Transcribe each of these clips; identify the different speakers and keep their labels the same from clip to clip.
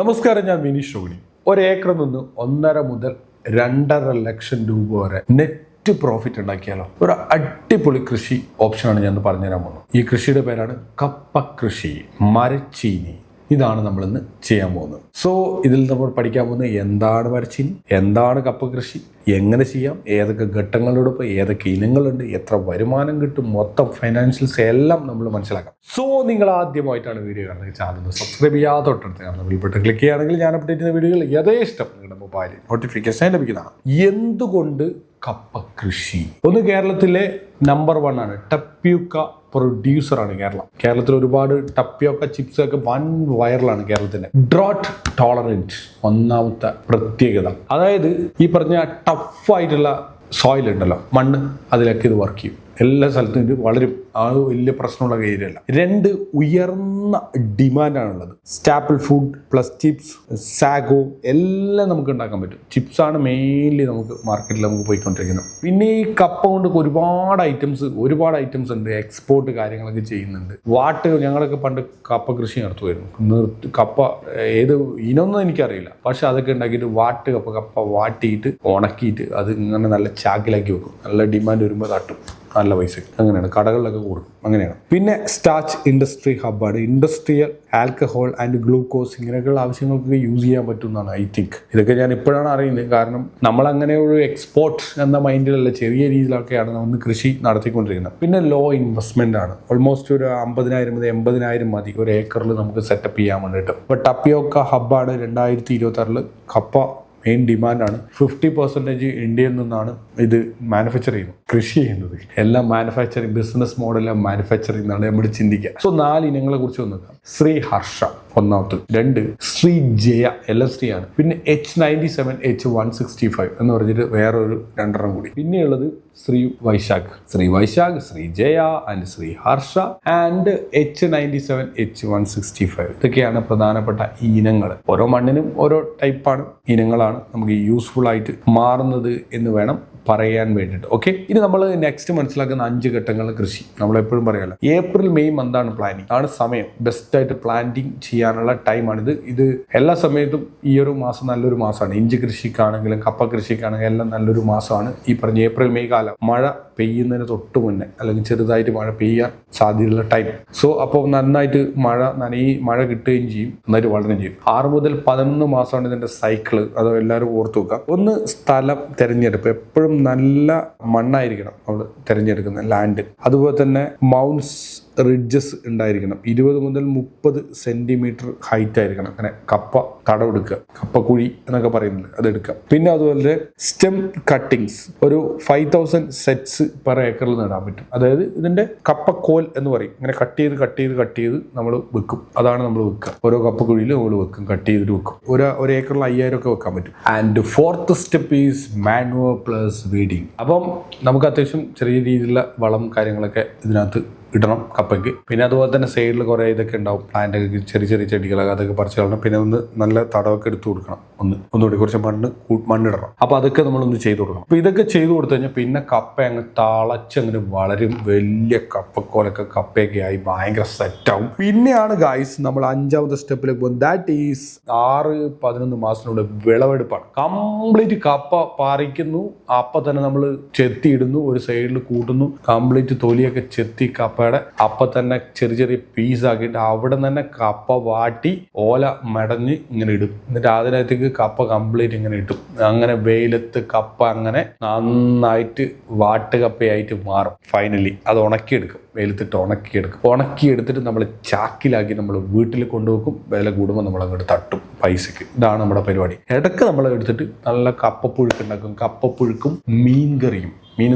Speaker 1: നമസ്കാരം, ഞാൻ വിനീഷ് രോഹിണി. ഒരേക്കറിൽ നിന്ന് 1.5 മുതൽ 2.5 ലക്ഷം രൂപ വരെ നെറ്റ് പ്രോഫിറ്റ് ഉണ്ടാക്കിയാലോ? ഒരു അടിപൊളി കൃഷി ഓപ്ഷനാണ് ഞാൻ പറഞ്ഞുതരാൻ പോകുന്നത്. ഈ കൃഷിയുടെ പേരാണ് കപ്പ കൃഷി, മരച്ചീനി. ഇതാണ് നമ്മൾ ഇന്ന് ചെയ്യാൻ പോകുന്നത്. സോ ഇതിൽ നമ്മൾ പഠിക്കാൻ പോകുന്നത് എന്താണ് മരച്ചീനി, എന്താണ് കപ്പ കൃഷി, എങ്ങനെ ചെയ്യാം, ഏതൊക്കെ ഘട്ടങ്ങളോടൊപ്പം ഏതൊക്കെ ഇനങ്ങളുണ്ട്, എത്ര വരുമാനം കിട്ടും, മൊത്തം ഫൈനാൻഷ്യൽസ് എല്ലാം നമ്മൾ മനസ്സിലാക്കാം. സോ നിങ്ങൾ ആദ്യമായിട്ടാണ് വീഡിയോ കാണുന്നത്, ചാനൽ സബ്സ്ക്രൈബ് ചെയ്യാതെ തൊട്ടടുത്ത് കാണുന്ന ബെൽ ബട്ടൺ ക്ലിക്ക് ചെയ്യുകയാണെങ്കിൽ ഞാൻ അപ്ഡേറ്റ് ചെയ്യുന്ന വീഡിയോകൾ യഥേഷ്ടം നിങ്ങളുടെ മൊബൈലിൽ നോട്ടിഫിക്കേഷൻ ലഭിക്കുന്നതാണ്. എന്തുകൊണ്ട് കപ്പ കൃഷി? ഒന്ന്, കേരളത്തിലെ നമ്പർ 1 ആണ്. ടപ്യൂക്ക പ്രൊഡ്യൂസറാണ് കേരളത്തിൽ ഒരുപാട് ടപ്യോക്ക ചിപ്സ് ഒക്കെ വൻ വൈറലാണ് കേരളത്തിന്റെ. ഡ്രോട്ട് ടോളറൻറ്റ് ഒന്നാമത്തെ പ്രത്യേകത. അതായത് ഈ പറഞ്ഞ ടഫായിട്ടുള്ള സോയിൽ ഉണ്ടല്ലോ, മണ്ണ്, അതിലൊക്കെ ഇത് വർക്ക് ചെയ്യും. എല്ലാ സ്ഥലത്തും ഇത് വളരും. ആ വലിയ പ്രശ്നമുള്ള ഏരിയല്ല. 2, ഉയർന്ന ഡിമാൻഡാണുള്ളത്. Staple food plus chips, sago എല്ലാം നമുക്ക് ഉണ്ടാക്കാൻ പറ്റും. ചിപ്സ് ആണ് മെയിൻലി നമുക്ക് മാർക്കറ്റിൽ നമുക്ക് പോയിക്കൊണ്ടിരിക്കുന്നത്. പിന്നെ ഈ കപ്പ കൊണ്ട് ഒരുപാട് ഐറ്റംസ് ഉണ്ട്. എക്സ്പോർട്ട് കാര്യങ്ങളൊക്കെ ചെയ്യുന്നുണ്ട്. ഞങ്ങളൊക്കെ പണ്ട് കപ്പ കൃഷി നടത്തുമായിരുന്നു. കപ്പ ഏത് ഇനമൊന്നും എനിക്കറിയില്ല, പക്ഷെ അതൊക്കെ ഉണ്ടാക്കിയിട്ട് കപ്പ വാട്ടിയിട്ട് ഉണക്കിയിട്ട് അത് ഇങ്ങനെ നല്ല ചാക്കിലാക്കി വെക്കും. നല്ല ഡിമാൻഡ് വരുമ്പോൾ തട്ടും, നല്ല പൈസ. അങ്ങനെയാണ്, കടകളിലൊക്കെ കൊടുക്കും. അങ്ങനെയാണ്. പിന്നെ സ്റ്റാർച്ച് ഇൻഡസ്ട്രി ഹബ്ബാണ്. ഇൻഡസ്ട്രിയൽ ആൽക്കഹോൾ ആൻഡ് ഗ്ലൂക്കോസ് ഇങ്ങനെയൊക്കെയുള്ള ആവശ്യങ്ങൾക്ക് യൂസ് ചെയ്യാൻ പറ്റുമെന്നാണ് ഐ തിങ്ക്. ഇതൊക്കെ ഞാൻ ഇപ്പോഴാണ് അറിയുന്നത്. കാരണം നമ്മളങ്ങനെ ഒരു എക്സ്പോർട്ട് എന്ന മൈൻഡിലല്ല, ചെറിയ രീതിയിലൊക്കെയാണ് നമ്മൾ കൃഷി നടത്തിക്കൊണ്ടിരിക്കുന്നത്. പിന്നെ ലോ ഇൻവെസ്റ്റ്മെന്റ് ആണ്. ഓൾമോസ്റ്റ് ഒരു 50,000 മുതൽ 80,000 മതി ഒരു ഏക്കറിൽ നമുക്ക് സെറ്റപ്പ് ചെയ്യാൻ വേണ്ടിയിട്ട്. ഇപ്പോൾ ടപ്പിയോക്ക ഹബ്ബാണ്. 2026 കപ്പ മെയിൻ ഡിമാൻഡാണ്. 50% ഇന്ത്യയിൽ നിന്നാണ് ഇത് മാനുഫാക്ചർ ചെയ്യുന്നത്, കൃഷി ചെയ്യുന്നത്. എല്ലാം മാനുഫാക്ചറിങ് ബിസിനസ് മോഡലെല്ലാം മാനുഫാക്ചറിങ് എന്നാണ് നമ്മൾ ചിന്തിക്കുക. സോ 4 ഇനങ്ങളെ കുറിച്ച് നോക്കാം. ശ്രീ ഹർഷ ഒന്നാമത്തെ, 2 ശ്രീ ജയ, എല്ലാം ശ്രീ ആണ്. പിന്നെ H97 H165 എന്ന് പറഞ്ഞിട്ട് വേറൊരു 2 കൂടി. പിന്നെയുള്ളത് Shri Vaishakh, Shri Jaya and Shri Harsha and H97 H165. ഇതൊക്കെയാണ് പ്രധാനപ്പെട്ട ഇനങ്ങൾ. ഓരോ മണ്ണിനും ഓരോ ടൈപ്പാണ് ഇനങ്ങളാണ് നമുക്ക് യൂസ്ഫുൾ ആയിട്ട് മാറുന്നത് എന്ന് വേണം പറയാൻ വേണ്ടിയിട്ട്. ഓക്കെ, ഇനി നമ്മൾ നെക്സ്റ്റ് മനസ്സിലാക്കുന്ന 5 ഘട്ടങ്ങൾ കൃഷി. നമ്മളെപ്പോഴും പറയാമല്ലോ, April May മന്താണ് പ്ലാനിങ്, ആണ് സമയം. ബെസ്റ്റായിട്ട് പ്ലാന്റിങ് ചെയ്യാനുള്ള ടൈമാണിത്. ഇത് എല്ലാ സമയത്തും ഈ ഒരു മാസം നല്ലൊരു മാസമാണ്. ഇഞ്ചി കൃഷിക്കാണെങ്കിലും കപ്പ കൃഷിക്കാണെങ്കിലും എല്ലാം നല്ലൊരു മാസമാണ് ഈ പറഞ്ഞ April May കാലം. മഴ പെയ്യുന്നതിന് തൊട്ട് മുന്നേ അല്ലെങ്കിൽ ചെറുതായിട്ട് മഴ പെയ്യാൻ സാധ്യതയുള്ള ടൈം. സോ അപ്പോൾ നന്നായിട്ട് മഴ കിട്ടുകയും ചെയ്യും, നന്നായിട്ട് വളരുകയും ചെയ്യും. 6 മുതൽ 11 മാസമാണ് ഇതിന്റെ സൈക്കിള്. അത് എല്ലാവരും ഓർത്തു വെക്കുക. ഒന്ന്, സ്ഥലം തിരഞ്ഞെടുപ്പ്. എപ്പോഴും നല്ല മണ്ണായിരിക്കണം നമ്മൾ തിരഞ്ഞെടുക്കുന്ന ലാൻഡ്. അതുപോലെ തന്നെ മൗണ്ട്സ്, റിഡ്ജസ് ഉണ്ടായിരിക്കണം. 20 മുതൽ 30 സെന്റിമീറ്റർ ഹൈറ്റ് ആയിരിക്കണം. അങ്ങനെ കപ്പ തടവെടുക്കുക, കപ്പക്കുഴി എന്നൊക്കെ പറയുന്നുണ്ട്, അതെടുക്കുക. പിന്നെ അതുപോലെ സ്റ്റെം കട്ടിങ്സ് ഒരു 5000 സെറ്റ്സ് പെർ ഏക്കറിൽ നടാൻ പറ്റും. അതായത് ഇതിന്റെ കപ്പക്കോൽ എന്ന് പറയും. ഇങ്ങനെ കട്ട് ചെയ്ത് നമ്മൾ വെക്കും. അതാണ് നമ്മൾ വെക്കുക. ഓരോ കപ്പക്കുഴിയിൽ നമ്മൾ വെക്കും, കട്ട് ചെയ്തിട്ട് വെക്കും. ഒരു ഏക്കറിൽ 5000 ഒക്കെ വെക്കാൻ പറ്റും. And 4th step is manoeuvre plus weeding. അപ്പം നമുക്ക് അത്യാവശ്യം ചെറിയ രീതിയിലുള്ള വളം കാര്യങ്ങളൊക്കെ ഇതിനകത്ത് ഇടണം കപ്പയ്ക്ക്. പിന്നെ അതുപോലെ തന്നെ സൈഡിൽ കുറേ ഇതൊക്കെ ഉണ്ടാവും, പ്ലാന്റൊക്കെ, ചെറിയ ചെടികളൊക്കെ, അതൊക്കെ പറിച്ച് കളയണം. പിന്നെ ഒന്ന് നല്ല തടവൊക്കെ എടുത്തു കൊടുക്കണം. ഒന്നുകൂടി കുറച്ച് മണ്ണിടണം. അപ്പോൾ അതൊക്കെ നമ്മളൊന്ന് ചെയ്തു കൊടുക്കണം. അപ്പോൾ ഇതൊക്കെ ചെയ്തു കൊടുത്തു കഴിഞ്ഞാൽ പിന്നെ കപ്പ അങ്ങ് തളച്ചങ്ങനെ വളരും. വലിയ കപ്പക്കോലൊക്കെ കപ്പയൊക്കെ ആയി ഭയങ്കര സെറ്റാവും. പിന്നെയാണ് ഗായ്സ് നമ്മൾ 5ാമത്തെ സ്റ്റെപ്പിലേക്ക് പോകുന്നത്. ദാറ്റ് ഈസ് 6-11 മാസത്തിനുള്ളിൽ വിളവെടുപ്പാണ്. കംപ്ലീറ്റ് കപ്പ പറിക്കുന്നു, അപ്പം തന്നെ നമ്മൾ ചെത്തിയിടുന്നു, ഒരു സൈഡിൽ കൂട്ടുന്നു, കംപ്ലീറ്റ് തൊലിയൊക്കെ ചെത്തി കപ്പയുടെ അപ്പം തന്നെ ചെറിയ പീസാക്കിയിട്ട് അവിടെ തന്നെ കപ്പ വാട്ടി ഓല മെടഞ്ഞ് ഇങ്ങനെ ഇടും. എന്നിട്ട് അതിനകത്തേക്ക് കപ്പ കംപ്ലീറ്റ് ഇങ്ങനെ ഇട്ടും. അങ്ങനെ വെയിലത്ത് കപ്പ അങ്ങനെ നന്നായിട്ട് വാട്ടുകപ്പയായിട്ട് മാറും. ഫൈനലി അത് ഉണക്കിയെടുക്കും, വെയിലത്തിട്ട് ഉണക്കിയെടുത്തിട്ട് നമ്മൾ ചാക്കിലാക്കി നമ്മൾ വീട്ടിൽ കൊണ്ടുവെക്കും. വില കൂടുമ്പോൾ നമ്മൾ അങ്ങോട്ട് തട്ടും പൈസക്ക്. ഇതാണ് നമ്മുടെ പരിപാടി. ഇടയ്ക്ക് നമ്മൾ എടുത്തിട്ട് നല്ല കപ്പപ്പുഴുക്ക് ഉണ്ടാക്കും. കപ്പപ്പുഴുക്കും മീൻകറിയും. മീൻ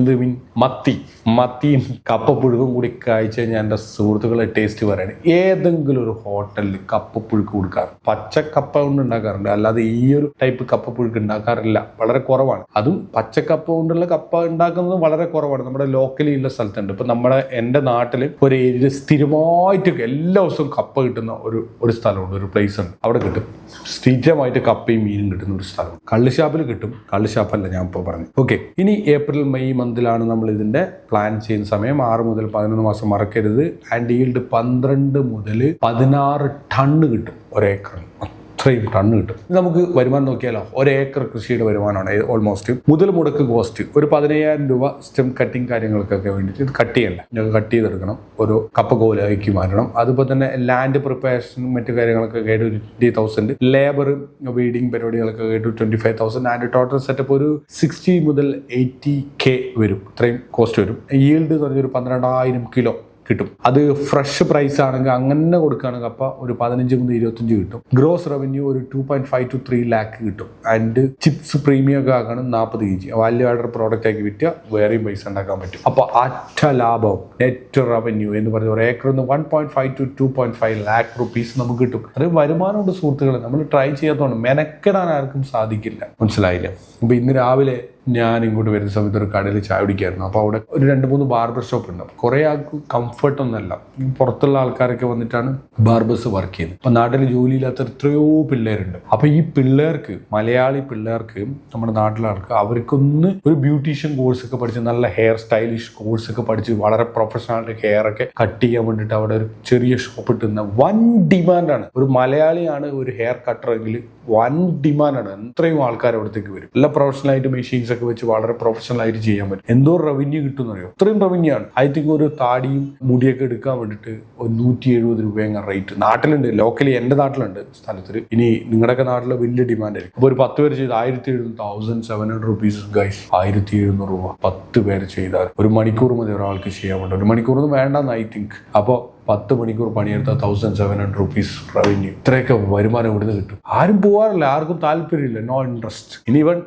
Speaker 1: മത്തിയും കപ്പപ്പുഴുക്കും കൂടി കഴിച്ച് കഴിഞ്ഞാൽ എൻ്റെ സുഹൃത്തുക്കളെ ടേസ്റ്റ് പറയാണ്. ഏതെങ്കിലും ഒരു ഹോട്ടലിൽ കപ്പപ്പുഴുക്ക് കൊടുക്കാറ്, പച്ചക്കപ്പ കൊണ്ട് ഉണ്ടാക്കാറുണ്ട്, അല്ലാതെ ഈ ഒരു ടൈപ്പ് കപ്പപ്പുഴുക്ക് ഉണ്ടാക്കാറില്ല, വളരെ കുറവാണ്. അതും പച്ചക്കപ്പ കൊണ്ടുള്ള കപ്പ ഉണ്ടാക്കുന്നത് വളരെ കുറവാണ്. നമ്മുടെ ലോക്കലി ഉള്ള സ്ഥലത്തുണ്ട്. ഇപ്പം എൻ്റെ നാട്ടിൽ ഒരു ഏരിയയിൽ സ്ഥിരമായിട്ട് എല്ലാ ദിവസവും കപ്പ കിട്ടുന്ന ഒരു സ്ഥലമുണ്ട്, ഒരു പ്ലേസ് ഉണ്ട്. അവിടെ കിട്ടും സ്ഥിരമായിട്ട് കപ്പയും മീനും കിട്ടുന്ന ഒരു സ്ഥലം. കള്ളുഷാപ്പിൽ കിട്ടും. കള്ളുഷാപ്പല്ല ഞാൻ ഇപ്പോൾ പറഞ്ഞു. ഓക്കെ, ഇനി April May മന്തിലാണ് നമ്മൾ ഇതിന്റെ പ്ലാൻ ചെയ്യുന്ന സമയം. 6 മുതൽ 11 മാസം മറക്കരുത്. ആൻഡ് ഈൽഡ് 12 മുതൽ 16 ടണ്ണ് കിട്ടും ഒരേക്കറിന്. ഇത്രയും ടണ്ണ് കിട്ടും. നമുക്ക് വരുമാനം നോക്കിയാലോ, ഒരേക്കർ കൃഷിയുടെ വരുമാനമാണ് ഓൾമോസ്റ്റ്. മുതൽ മുടക്ക് കോസ്റ്റ് ഒരു 15,000 രൂപ സ്റ്റെം കട്ടിങ് കാര്യങ്ങൾക്കൊക്കെ വേണ്ടിയിട്ട് ഇത് കട്ട് ചെയ്യണ്ട, ഞങ്ങൾക്ക് കട്ട് ചെയ്തെടുക്കണം, ഒരു കപ്പ കോലാക്കി മാറ്റണം. അതുപോലെ തന്നെ ലാൻഡ് പ്രിപ്പറേഷനും മറ്റു കാര്യങ്ങളൊക്കെ ആയിട്ട് 20,000, ലേബർ വീഡിങ് പരിപാടികളൊക്കെ ആയിട്ട് 25,000 ആൻഡ് ടോട്ടൽ സെറ്റപ്പ് ഒരു 60 മുതൽ 80K വരും. ഇത്രയും കോസ്റ്റ് വരും. ഈൽഡ് എന്ന് പറഞ്ഞൊരു 12,000 കിലോ കിട്ടും. അത് ഫ്രഷ് പ്രൈസ് ആണെങ്കിൽ അങ്ങനെ കൊടുക്കുകയാണെങ്കിൽ കപ്പ ഒരു 15 മുതൽ 25 കിട്ടും. ഗ്രോസ് റവന്യൂ ഒരു 2.5 to 3 lakh കിട്ടും. ആൻഡ് ചിപ്സ് പ്രീമിയം ഒക്കെ ആക്കണം 40 kg വാല്യൂ ആഡർ പ്രോഡക്റ്റ് ആക്കി വിറ്റ് വേറെയും പൈസ ഉണ്ടാക്കാൻ പറ്റും. അപ്പോൾ അറ്റ ലാഭം നെറ്റ് റവന്യൂ എന്ന് പറഞ്ഞ ഒരു ഏക്കറിന് 1.5 to 2.5 lakh rupees നമുക്ക് കിട്ടും. അത് വരുമാനമുണ്ട് സുഹൃത്തുക്കളെ. നമ്മൾ ട്രൈ ചെയ്യാത്തതുകൊണ്ട് മെനക്കെടാൻ ആർക്കും സാധിക്കില്ല. മനസ്സിലായില്ലേ? അപ്പോൾ ഇന്ന് രാവിലെ ഞാൻ ഇങ്ങോട്ട് വരുന്ന സമയത്ത് ഒരു കടയിൽ ചായ കുടിക്കായിരുന്നു. അപ്പോൾ അവിടെ ഒരു 2-3 ബാർബർ ഷോപ്പ് ഉണ്ട്. കുറേ ആൾക്ക് കംഫർട്ടൊന്നുമല്ല, പുറത്തുള്ള ആൾക്കാരൊക്കെ വന്നിട്ടാണ് ബാർബേഴ്സ് വർക്ക് ചെയ്യുന്നത്. അപ്പോൾ നാട്ടിൽ ജോലിയില്ലാത്ത എത്രയോ പിള്ളേരുണ്ട്. അപ്പോൾ ഈ പിള്ളേർക്ക്, മലയാളി പിള്ളേർക്ക്, നമ്മുടെ നാട്ടിലെ ആൾക്ക് അവർക്കൊന്ന് ഒരു ബ്യൂട്ടീഷ്യൻ കോഴ്സ് ഒക്കെ പഠിച്ച് നല്ല ഹെയർ സ്റ്റൈലിഷ് കോഴ്സ് ഒക്കെ പഠിച്ച് വളരെ പ്രൊഫഷണൽ ഹെയർ ഒക്കെ കട്ട് ചെയ്യാൻ വേണ്ടിയിട്ട് അവിടെ ഒരു ചെറിയ ഷോപ്പ് ഇട്ടുന്ന വൻ ഡിമാൻഡാണ്. ഒരു മലയാളിയാണ് ഒരു ഹെയർ കട്ടറെങ്കിൽ വൻ ഡിമാൻഡാണ്. എത്രയും ആൾക്കാർ അവിടത്തേക്ക് വരും. എല്ലാ പ്രൊഫഷണലായിട്ട് മെഷീൻസ് ഒക്കെ വെച്ച് വളരെ പ്രൊഫഷണൽ ആയിട്ട് ചെയ്യാൻ പറ്റും. എന്തോ റവന്യൂ കിട്ടും എന്നറിയോ? ഇത്രയും റവന്യൂ ആണ്. ഐ തിങ്ക് ഒരു താടിയും മുടിയൊക്കെ എടുക്കാൻ വേണ്ടിയിട്ട് ഒരു 170 രൂപ റേറ്റ് നാട്ടിലുണ്ട്. ലോക്കലി എൻ്റെ നാട്ടിലുണ്ട് സ്ഥലത്തിൽ. ഇനി നിങ്ങളുടെയൊക്കെ നാട്ടിൽ വലിയ ഡിമാൻഡ് ആയിരിക്കും. അപ്പോൾ ഒരു 10 പേര് ചെയ്ത് 1,700 rupees ഗൈസ്. 1,700 രൂപ 10 പേര് ചെയ്താൽ 1 മണിക്കൂർ മതി ഒരാൾക്ക് ചെയ്യാൻ വേണ്ട. 1 മണിക്കൂറൊന്നും വേണ്ടെന്ന് ഐ തിങ്ക്. അപ്പോൾ 10 മണിക്കൂർ പണിയെടുത്താൽ 1,700 rupees റവന്യൂ. ഇത്രയൊക്കെ വരുമാനം ഇവിടുന്ന് കിട്ടും. ആരും പോകാറില്ല, ആർക്കും താല്പര്യമില്ല, നോ ഇൻട്രസ്റ്റ്. ഇനി ഇവൻ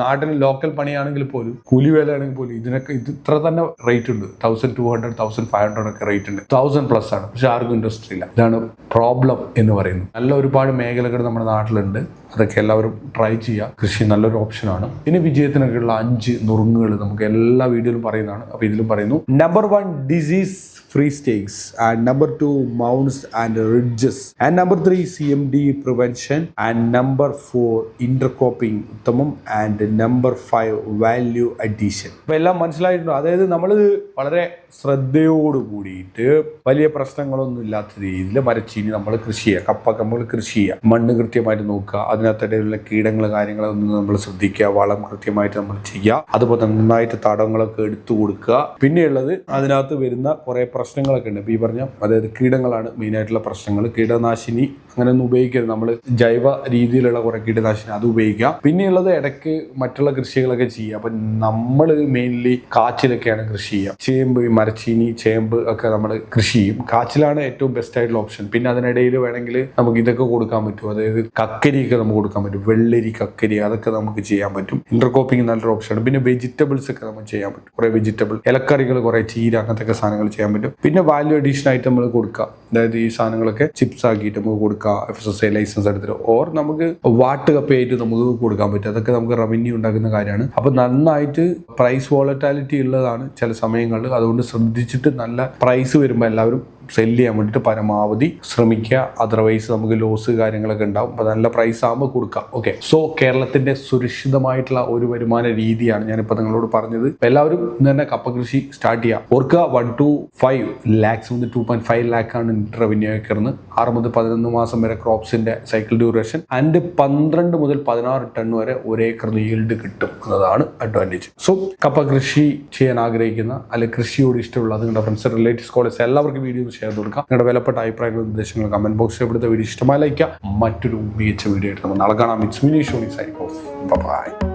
Speaker 1: നാട്ടിൽ ലോക്കൽ പണിയാണെങ്കിൽ പോലും, കൂലി വേല ആണെങ്കിൽ പോലും ഇതിനൊക്കെ ഇത് ഇത്ര തന്നെ റേറ്റ് ഉണ്ട്. 1,200 1,500 ഒക്കെ റേറ്റ് ഉണ്ട്. 1,000+ ആണ്. പക്ഷെ ആർക്കും ഇൻട്രസ്റ്റ് ഇല്ല. ഇതാണ് പ്രോബ്ലം എന്ന് പറയുന്നത്. നല്ല ഒരുപാട് മേഖലകൾ നമ്മുടെ നാട്ടിലുണ്ട്. അതൊക്കെ എല്ലാവരും ട്രൈ ചെയ്യുക. കൃഷി നല്ലൊരു ഓപ്ഷനാണ്. ഇനി വിജയത്തിനൊക്കെയുള്ള 5 നുറുങ്ങുകൾ നമുക്ക് എല്ലാ വീഡിയോയിലും പറയുന്നതാണ്. അപ്പോൾ ഇതിലും പറയുന്നു. Number 1 disease free stakes, and number 2 mounds and ridges, and number 3 CMD prevention, and number 4 intercropping ഉത്തമം, and number 5 value addition. അപ്പോൾ എല്ലാം മനസ്സിലായിട്ടുണ്ടോ? അതായത് നമ്മൾ വളരെ ശ്രദ്ധയോട് കൂടിയിട്ട് വലിയ പ്രശ്നങ്ങളൊന്നും ഇല്ലാത്ത രീതിയിൽ മരച്ചീനി നമ്മൾ കൃഷി ചെയ്യുക, കപ്പ നമ്മൾ കൃഷി ചെയ്യുക, മണ്ണ് കൃത്യമായിട്ട് നോക്കുക, അതിനകത്തിടയിലുള്ള കീടങ്ങൾ കാര്യങ്ങളൊന്നും നമ്മൾ ശ്രദ്ധിക്കുക, വളം കൃത്യമായിട്ട് നമ്മൾ ചെയ്യുക, അതുപോലെ നന്നായിട്ട് തടങ്ങളൊക്കെ എടുത്തു കൊടുക്കുക. പിന്നെയുള്ളത് അതിനകത്ത് വരുന്ന കുറേ പ്രശ്നങ്ങളൊക്കെ ഉണ്ട്. ഇപ്പോൾ ഈ പറഞ്ഞ അതായത് കീടങ്ങളാണ് മെയിനായിട്ടുള്ള പ്രശ്നങ്ങൾ. കീടനാശിനി അങ്ങനെയൊന്നും ഉപയോഗിക്കരുത്. നമ്മൾ ജൈവ രീതിയിലുള്ള കുറേ കീടനാശിനി അത് ഉപയോഗിക്കുക. പിന്നെയുള്ളത് ഇടയ്ക്ക് മറ്റുള്ള കൃഷികളൊക്കെ ചെയ്യുക. അപ്പം നമ്മൾ മെയിൻലി കാച്ചിലൊക്കെയാണ് കൃഷി ചെയ്യുക. ചേമ്പ്, മരച്ചീനി, ചേമ്പ് ഒക്കെ നമ്മൾ കൃഷി ചെയ്യും. കാച്ചിലാണ് ഏറ്റവും ബെസ്റ്റ് ആയിട്ടുള്ള ഓപ്ഷൻ. പിന്നെ അതിനിടയിൽ വേണമെങ്കിൽ നമുക്ക് ഇതൊക്കെ കൊടുക്കാൻ പറ്റും. അതായത് കക്കരിയൊക്കെ നമുക്ക് കൊടുക്കാൻ പറ്റും. വെള്ളരി, കക്കരി അതൊക്കെ നമുക്ക് ചെയ്യാൻ പറ്റും. ഇന്റർക്രോപ്പിംഗ് നല്ലൊരു ഓപ്ഷനാണ്. പിന്നെ വെജിറ്റബിൾസ് ഒക്കെ നമുക്ക് ചെയ്യാൻ പറ്റും. കുറേ വെജിറ്റബിൾ ഇലക്കറികൾ, കുറേ ചീര അങ്ങനത്തെ സാധനങ്ങൾ ചെയ്യാൻ പറ്റും. പിന്നെ വാല്യൂ അഡീഷൻ ആയിട്ട് നമ്മൾ കൊടുക്കുക. അതായത് ഈ സാധനങ്ങളൊക്കെ ചിപ്സ് ആക്കിയിട്ട് നമുക്ക് കൊടുക്കുക, FSSAI ലൈസൻസ് എടുത്തിട്ട്, ഓർ നമുക്ക് വാട്ട് കപ്പയായിട്ട് നമുക്ക് കൊടുക്കാൻ പറ്റും. അതൊക്കെ നമുക്ക് റവന്യൂ ഉണ്ടാക്കുന്ന കാര്യമാണ്. അപ്പോൾ നന്നായിട്ട് പ്രൈസ് വോളറ്റാലിറ്റി ഉള്ളതാണ് ചില സമയങ്ങളിൽ. അതുകൊണ്ട് ശ്രദ്ധിച്ചിട്ട് നല്ല പ്രൈസ് വരുമ്പോൾ എല്ലാവരും സെല് ചെയ്യാൻ വേണ്ടിയിട്ട് പരമാവധി ശ്രമിക്കുക. അതർവൈസ് നമുക്ക് ലോസ് കാര്യങ്ങളൊക്കെ ഉണ്ടാവും. അപ്പോൾ നല്ല പ്രൈസ് ആകുമ്പോൾ കൊടുക്കാം. ഓക്കെ, സോ കേരളത്തിൻ്റെ സുരക്ഷിതമായിട്ടുള്ള ഒരു വരുമാന രീതിയാണ് ഞാനിപ്പോൾ നിങ്ങളോട് പറഞ്ഞത്. എല്ലാവരും തന്നെ കപ്പ കൃഷി സ്റ്റാർട്ട് ചെയ്യുക. ഓർക്കുക, 1 to 5 lakhs മുതൽ 2.5 lakh ആണ് റവന്യൂ ഏക്കറിന്. 6 മുതൽ 11 മാസം വരെ ക്രോപ്സിന്റെ സൈക്കിൾ ഡ്യൂറേഷൻ, ആൻഡ് 12 മുതൽ 16 ടൺ വരെ ഒരേക്കറിന് ഈൽഡ് കിട്ടും എന്നതാണ് അഡ്വാൻറ്റേജ്. സോ കപ്പ കൃഷി ചെയ്യാൻ ആഗ്രഹിക്കുന്ന അല്ലെങ്കിൽ കൃഷിയോട് ഇഷ്ടമുള്ള നിങ്ങളുടെ ഫ്രണ്ട്സ്, റിലേറ്റീവ്സ്, കോളേജ് എല്ലാവർക്കും വീഡിയോ ഷെയർ കൊടുക്കുക. നിങ്ങളുടെ വിലപ്പെട്ട അഭിപ്രായങ്ങളും നിർദ്ദേശങ്ങൾ കമന്റ് ബോക്സിൽ ഇവിടുത്തെ വീഡിയോ ഇഷ്ടമായി ലൈക്കുക. മറ്റൊരു മികച്ച വീഡിയോ ആയിട്ട് നമ്മൾ നാളെ കാണാം. It's me Shoni signing off. By.